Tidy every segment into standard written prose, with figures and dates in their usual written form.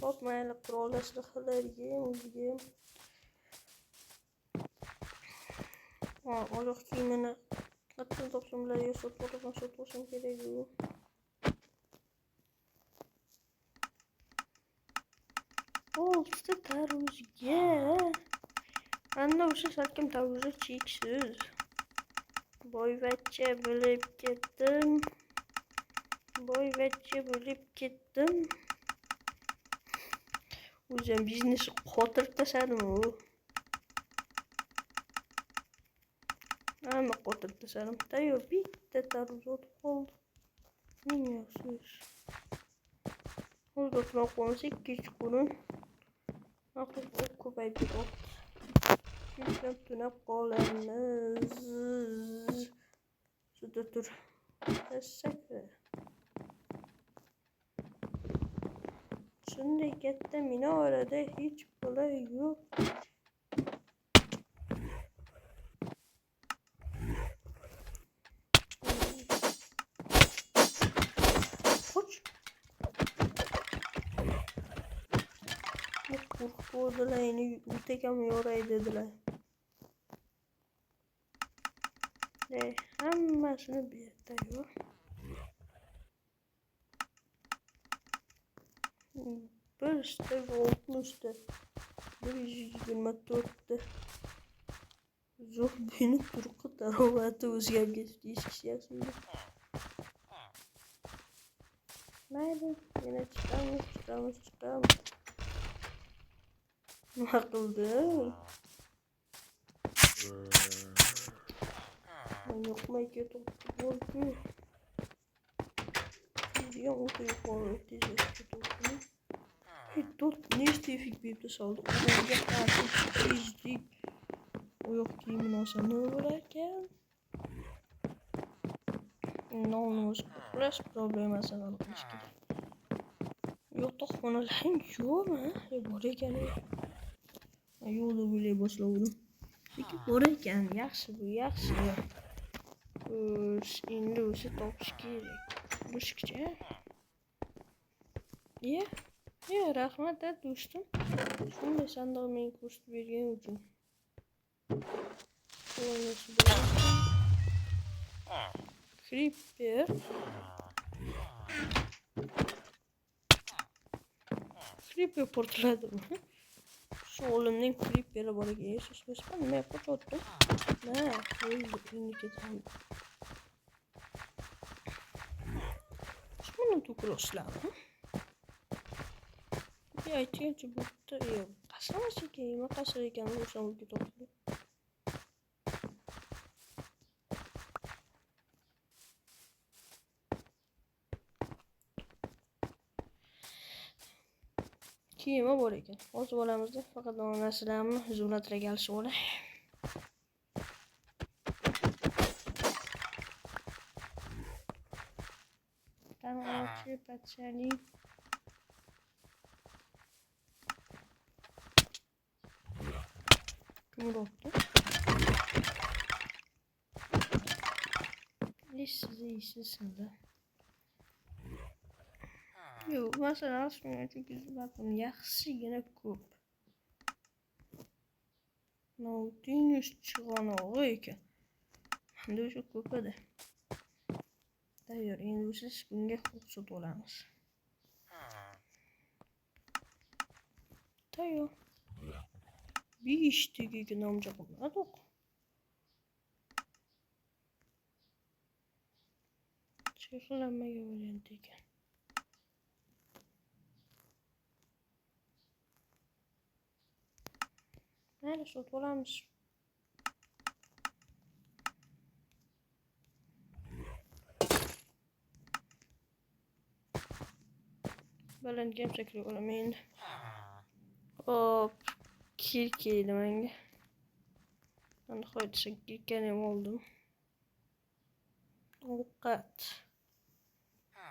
sotmaylik qurol aslahalarga o'ziga. Oyoq kiyimini qattiq topsam ularga sotib olsam kerak-ku. Oltita tarvuzga. Ana o'sha salkam tarvuzi cheksiz. Boyvachcha bo'lib ketdim. O'zim biznes qotirib tashladim u. Hamma qotirib tashladim. Tayyor bitta tarvuz o'tib qoldi. Ming afsus. Hozir tunoq qolsa 2-3 kun. Aql ko'payib ketdi. Shundan tunab qolamiz. Shuda tur. Tasakra. Shunday katta minorada hech bola yo'q. Qo'rqib bo'ldilar, endi o'takam yoray dedilar. Hammasini berdi-yu. Bir istak 60'ta. 124'ta. Zombini turqi tarovati o'zgargach deyishyapti. Mayli, yana chiqamiz. Nima qildi? Yo'qmay ketib bo'ldi. Diyorum o da yukarı tezgah. Тут нечто эффективно saldı. Oraya karşı çizdik. O yok kimin olsa ne olurken? Ne olmuş? Biraz problem aslında. Yok da konuların yok mu? Buraya geliyor. Yolu bile başladı. Peki buraya gel. Yaxşı bu. Şimdi o'sha topish kerak. Mushukcha. Rahmat do'stim. Shunday sandiq menga ko'rsatib bergan uchun. Creeper portladi. Şu oğlumdan creeper'e bana geliyorsunuz. Ben ne yapacağım? Ne? Şimdi kesin. Şunu tukroslar. Ya ihtiyacı burada yok. Kasama çekeyim. Kasarken olsam gidiyor. Kiyimi bor ekan. O'z bolamizda faqat onasilarni huzurlariga kelishib olay. Tamam, patchani. Kim oldu? İşsizsiniz. Yo'q, masalan, shunga chunki bakın yaxshigina ko'p. Nautilus chig'anog'i ekan. Endi o'sha ko'p edi. Tayyor, endi o'sha bunga xursand bo'lamiz. Tayyor. 5 tagiga nomja qilmadik. Chexlanmaga variant ekan. Mayli, sotib olamiz. Baland gemsakli olaman endi. Hop, kirkeydi menga. Endi qo'yishim kirkanim oldim. Ovqat.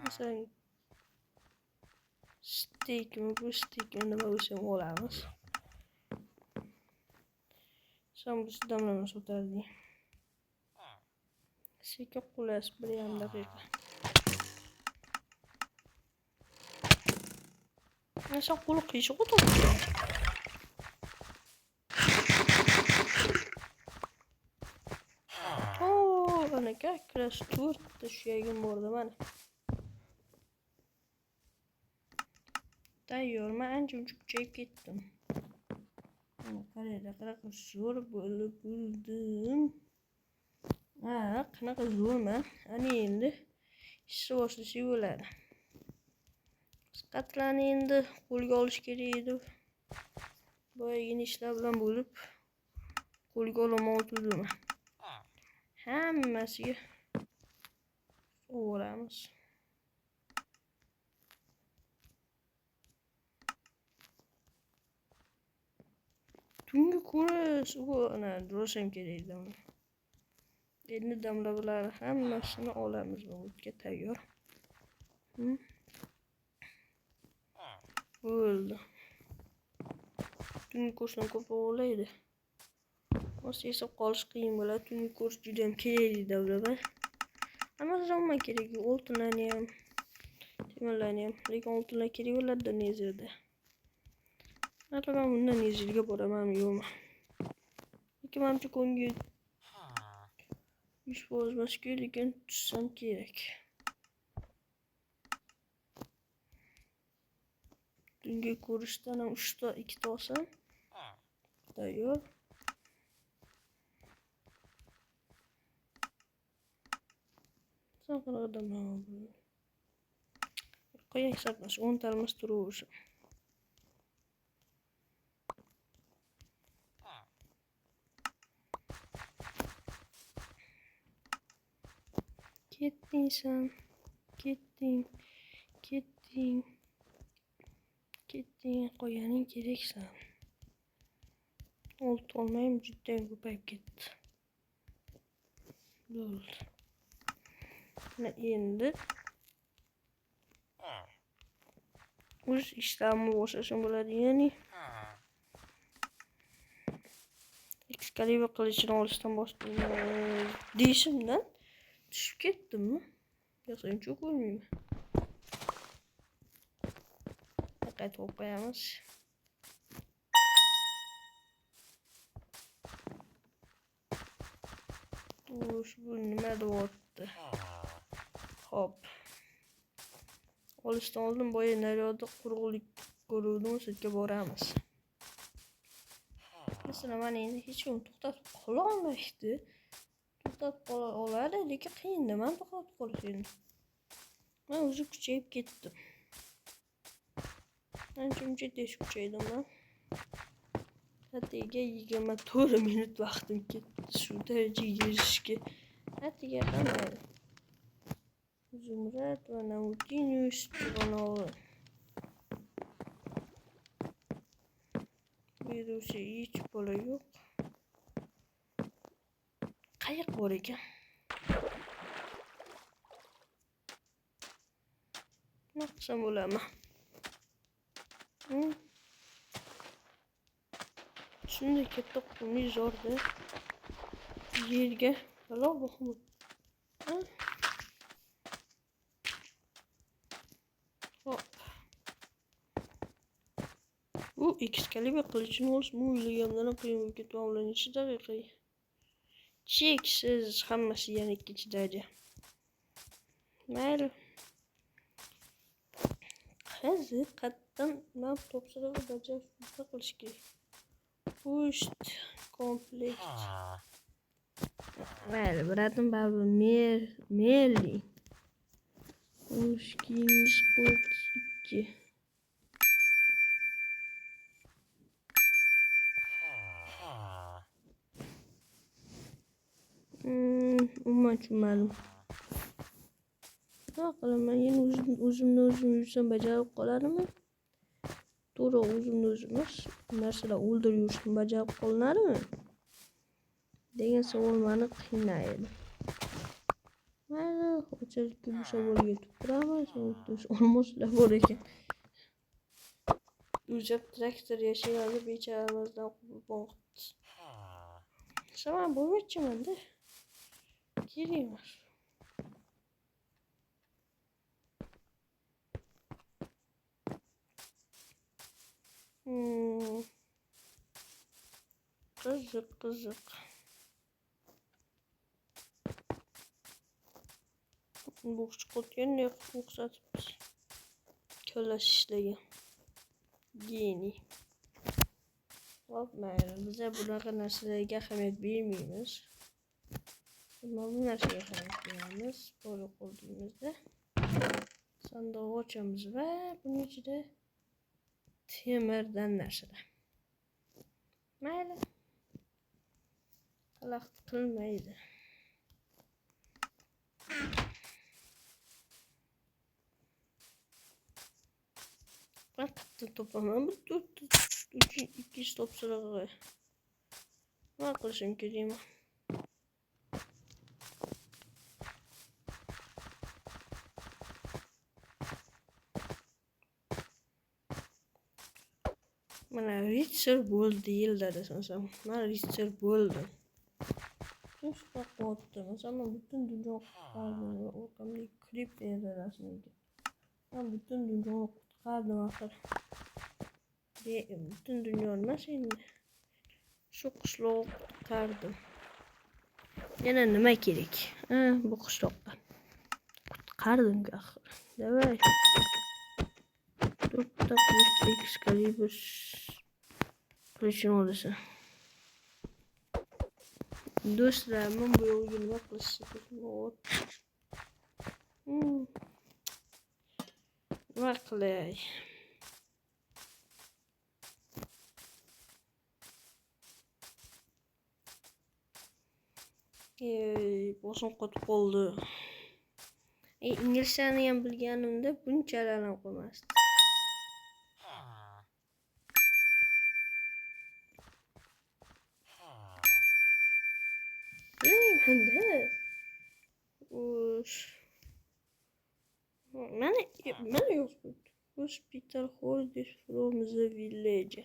Masalan, steakmi, bu steakmi nima bo'lsa olamiz. Sambusa damlama sotardik. Sekin qulas 1,5 daqiqa. Mesela qo'li qiyshiq o'tadi. Ana kiraz 4 ta suyagim bordi mana. Tayyor, men ancha kuchayib ketdim. Mana qanaqa zo'r bo'lib bo'ldim. Qanaqa zo'rman. Ana endi ishni boshlasak bo'ladi. Qatlarni endi qo'lga olish kerak edi. Boyagina ishlar bilan bo'lib qo'lga olmoqdim. Hammasiga o'ramiz. Tungi kurs ana durasham kerak edi. Endi damlalar hammasini olamiz o'tga tayyor. Bo'ldi. Tungi kursdan ko'p o'g'laydi. O'zi esa qolish qiyin bo'ladi. Tungi kurs juda ham kerakli davralar. Hammasi ham kerak. Oltinlarni ham, temirlarni ham, lekin oltinlar kerak bo'ladi nezirda. Hatto men bundan nezirga boramanmi yo'qmi? Lekin menimcha ko'ngil 100% emasku, lekin tushsam kerak. Tungi kursdan ham 2 ta olsam tayyor. Qanaqa odamlar bu? Qo'ying hisoblash, 10 ta almas turaversin. Ketding sen, ketding, qo'yaning keraksan. Olti olmayim, juda ko'payib ketdi. Bo'ldi. Endi o'z ishlarni boshlashim bo'ladi, ya'ni Excalibur qilichini olishdan deyishimdan tushib ketdimmi? Yo'qsa uncha ko'rmayman. Qaytib qo'yamiz. Bu nima deyapti? Hop. Olishdan oldin boya naryoqda quruqlik ko'ruvdim, sudga boramiz. Masalan, mana endi hech kim to'xtatib qola olmaydi. To'xtatib qola oladi, lekin qiyin-da, men to'xtatib qolish endi. Men o'zi kuchayib ketdim. Ancha tez kuchaydim men. Atega 24 minut vaqtim ketdi shu darajaga erishishga. Atega qamadi. Zumrad va Nautilus kanali. Bu yerda o'sha hech bola yo'q. Qayiq bor ekan. Nima qilsam bo'ladimi? Shunday katta qumli zorda yerga balo boqma. Hop. Bu Excalibur qilichini o'z o'ylaganimdan qiyin bo'lib ketdi. Ular necha daqiqa? Cheksiz hammasi yana 2 daraja. Mayli. Haqiqatan men topshiriqni bajarishni qilish kerak. Push komplekt. Mayli, biradim babu merli. Ushkins qut 2. Umuman tushunmadim. Nima qilaman? Endi o'zimni yursam bajarib qoladimi? To'g'ri, o'zimni o'zimiz narsalar o'ldirib yurishni bajarib qolinadimi? Degan savol meni qiynaydi. Mayli, xo'jalikka bu savolga yetib turamiz. Olmoslar bor ekan. O'zab traktor yashaganda becharamizdan boqdi. Saman bo'lmaychiman-da. Kerak emas. Qiziq. Bu chiqayotganda o'xsatibmiz. Kalash ishlagan. Geni. Hop, mayli. Biz bunaqa narsalarga ahamiyat bermaymiz. Ammo bu narsaga ahamiyat beramiz. Bor qo'limizda. Sandiq ochamiz va buning ichida temirdan narsalar. Mayli. Xalaqit qilmaydi. Qayerdan topaman bu 200 topshirig'i. Nima qilishim kerakmi? Mana Richard bo'ldi yilda desam. Mana Richard bo'ldi. Shuncha qo'yapti. Masalan, butun dunyo qutqardim. Orqamda klip beradilar. Men butun dunyoni qutqardim axir. Butun dunyoni emas endi. Shu qishloqni qutqardim. Yana nima kerak? Bu qishloqdan. Qutqardim axir. Davay. 4 ta Excalibur qilishim olasan. Do'stlar, men bu yo'lga nima qilishim? Nima qilay? Boshim qotib qoldi. Inglizchani ham bilganimda bunchalar ham qolmasdi. Mana yozibdi. Hospital Hordes from the village.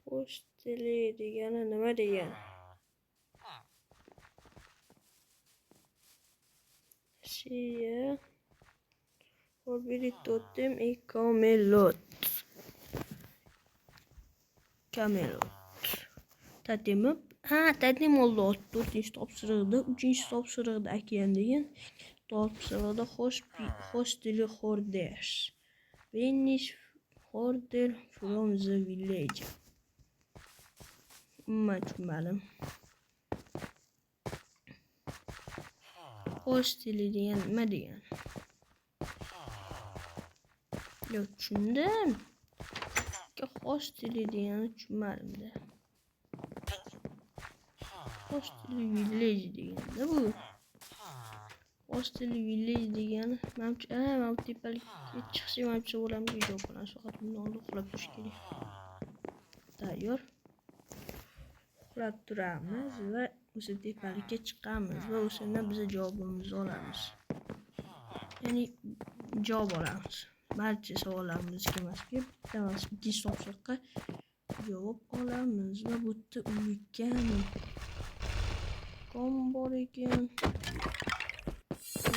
Hostele degani nima degani? Sia Totem et Camelot. Tadim oldu. 4-chi topshiriqda, 3-chi topshiriqda ekan degan. Topshiriqda Hostele Hordes. Vanish Horder from the village. Tushunmadim. Hostele degan nima degan? Yo'q, tushundim. Hostele degani tushunmadim-da. Hostele village deganda bu. Hostele village degani mana tepalikka chiqsam hamcha bo'lamdi jo'q bilan faqat buni oldi uxlab turish kerak. Tayyor. Uxlab turamiz va o'sha tepalikka chiqamiz va o'shandan biz javobimizni olamiz. Ya'ni javob olamiz. Barcha savollarimizga emasga bittamas ikkinchi topshiriqqa javob olamiz va bu yerda ulkan kon bor ekan.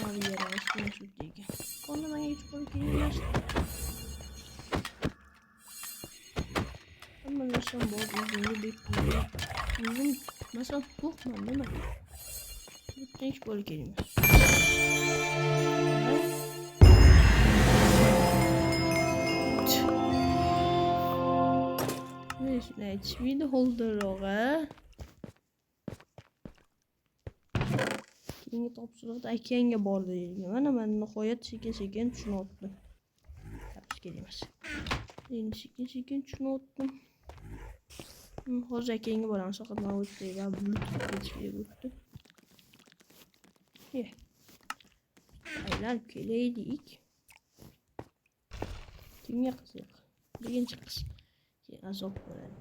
Mana yerimiz shu ekan. Konni menga hech qo'l kelmas. Hamma narsam bor o'zimga deb o'zim masalan to'qman nima? Bu hech qo'l kelmas. Aytishmaydi holdiroqqa. Keyingi topshiriqda akanga bordi deyilgan. Mana men nihoyat sekin tushunyaptim. Tapish kerak. Endi sekin tushunyaptim. Hozir akanga boramiz. Faqat men o'tdayga Bluetooth ketishga o'tdim. Aylanib kelaylik. Kimga qiziq? Birinchi qiz. Azob bo'ladi.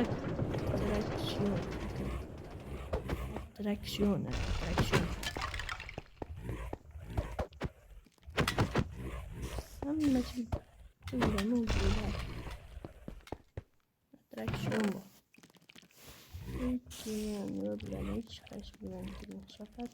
Attraksion. Hammasi attraksion bu. Hech qaysi bilan faqat